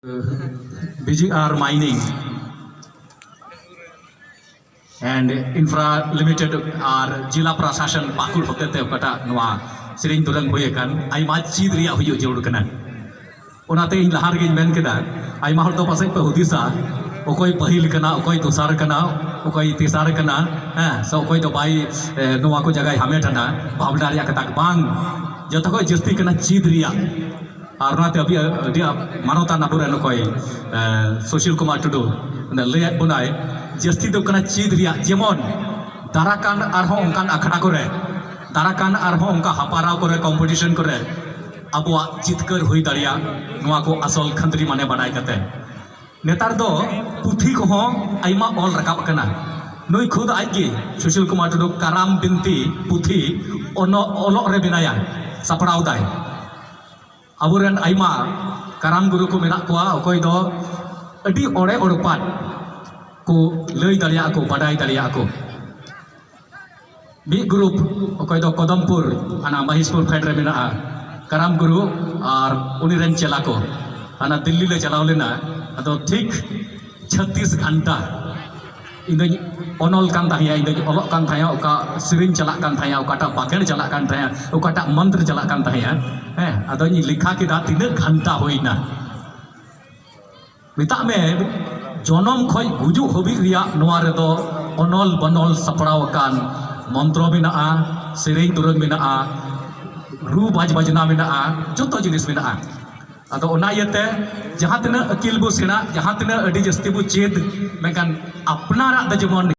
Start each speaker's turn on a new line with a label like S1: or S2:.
S1: BGR Mining and Infra Limited are Jila Prasashan Pakul Hotete Kata Noa Siring Durang Hoyekan, I might see the Yahu Jorukanan. Onate in the Hargin Menkeda, I Mahoto Pasek Hudisa, Okoi Pahilikana, Okoi Tosarakana, Okoi Tisarakana, so Okoi to buy Noako Jagai Hametana, Babdaria Katak Bang, Jotako Justikana Chidria. Arnate abia dia manota nabura no koi Social Kumar Tudu na leyat bunai jasti do kana chid ria jemon darakan arho ongkan akhara kore darakan arho ongka hapara kore competition kore abuwa jitkar hui daria noa ko asol khandri mane banai kate netar do puthi ko aima ol rakap kana noi khud aige Social Kumar Tudu karam binti puthi olok re binaya saprau dai aburan aima karam guru ko menak kuah okoi do adi ore orupat ko lei dalia aku badai dalia aku bi group okoi do Kodampur ana Mahishpur Fedre menak karam guru ar uniren celako ana Delhi le chalaw lena ado thik 36 घंटा इंदे onol kan thaya इंदे olok kan thaya oka siring chalak kan thaya okata bagen chalak kan thaya okata mantra chalak kan thaya ado ni likha kita tinak घंटा hoina mita me jonom khoi guju hobi ria noa re do onol banol sapraw kan mantro menaa siring turun menaa ru baj bajna menaa joto jinis menaa ado ona yete jahan tina akil bu sena jahan tina adi jasti bu ched mekan apnara da jemon